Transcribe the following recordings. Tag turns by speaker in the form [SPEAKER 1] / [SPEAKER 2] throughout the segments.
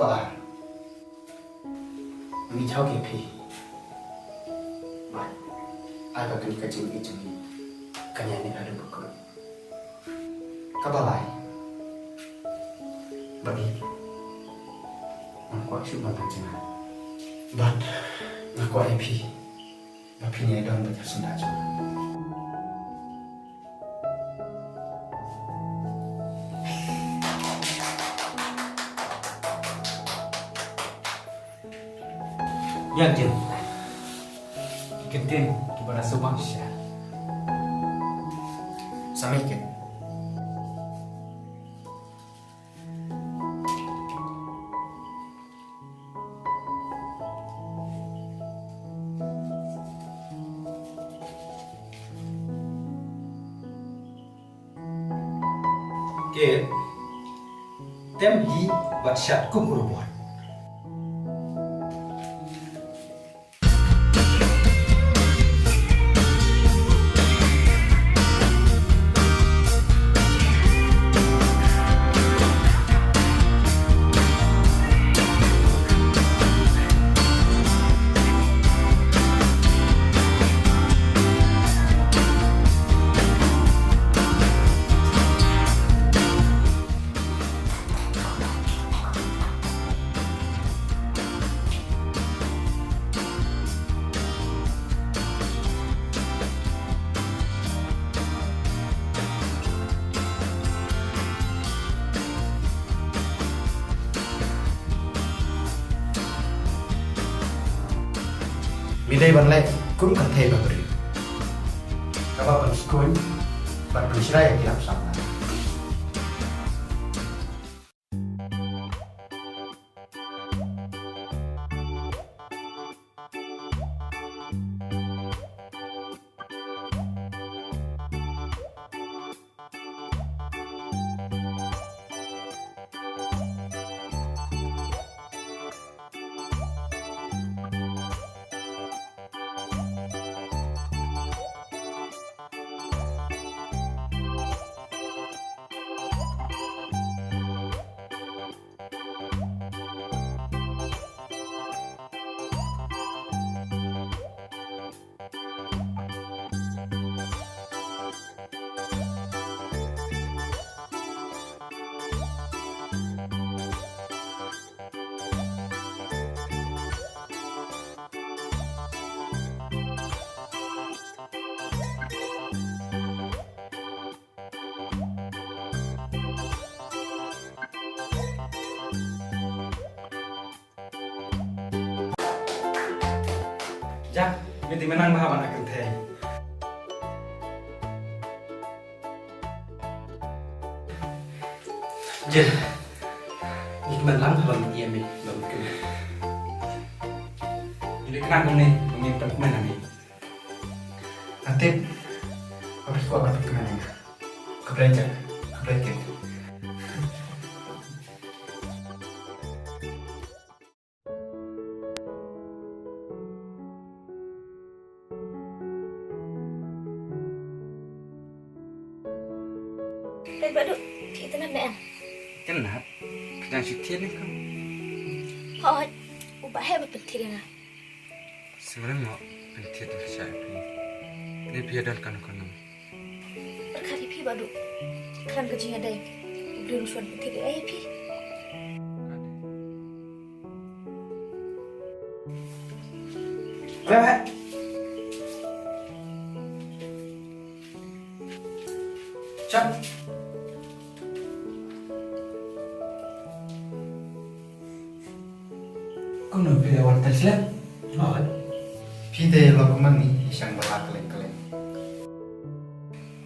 [SPEAKER 1] Kabar. Mình cháu kịp thì mà ai vào cần cái chuyện gì cả nhà này ada buku. Kabar lại. Bagi aku asyik banget jangan. But aku IP. Tapi ni ada banyak sengaja. Yakin ikutin kepada sebangsa sama ikut ke tem hi buat syat ku berbuat. Midai ban lai cũng cần thay vào beri. Các bạn vẫn school, bạn vẫn sẽ lại làm sao nào? Jak, binti menang maha anak kenteng. Jer, ini lang halam iya mi, baru kena. Jadi kenapa ni, menginap mana ni? Nanti, harus kau dapat kemana ni? Kebelajar, kebelajar.
[SPEAKER 2] Baik, Pak Duk. Kita nak naik.
[SPEAKER 3] Kenapa? Kadang syutir ni kan?
[SPEAKER 2] Oh, ubah hebat penting dengan.
[SPEAKER 3] Sebenarnya mau penting tu saya ni. Ni biadan kan kono.
[SPEAKER 2] Berkali pi Pak Duk. Kan gajinya ada. Beli rusuhan penting dia pi.
[SPEAKER 1] Lewat. Cak. Kau nak pilih wortel selap? Oh, pilih lokman ni isang balak keleng-keleng.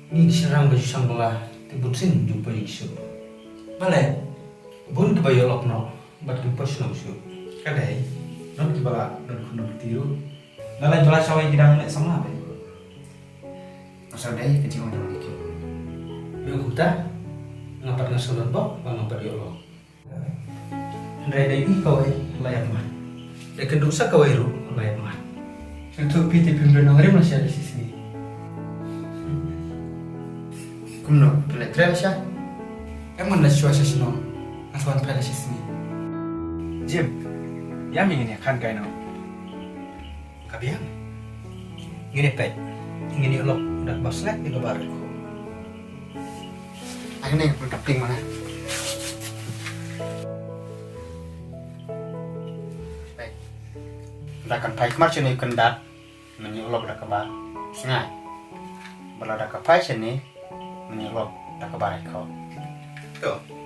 [SPEAKER 4] Ni diserang baju sambala tibut sin jumpa isu. Bale, bun kebayo lokno, bat kempes no isu.
[SPEAKER 1] Kadai, non kibala non kuno tiru.
[SPEAKER 4] Nala jelas sawai kidang nek sama be.
[SPEAKER 1] Asal dai kecing orang dikit.
[SPEAKER 4] Yo kuta ngapat ngasulun bok, ngapat yo lo. Ndai dai kau layak mah. Dai kendusa kau ru layak mah.
[SPEAKER 1] Untuk piti pimpinan orang masih ada di sini. Kumno, pilih trail sih.
[SPEAKER 3] Emang dah cuaca seno, asuhan pada sini. Jim. Ya ingin ya kan kain no.
[SPEAKER 4] Kabiang. Ngini pet. Ngini ulok dak baslek di kabar ko.
[SPEAKER 1] Anh này còn cặp tình mà này. Baik. Dakan pai kemar sini kendat menyulok dak kabar. Sengai. Bala dak pai sini menyulok dak kabar ko.
[SPEAKER 3] Tuh.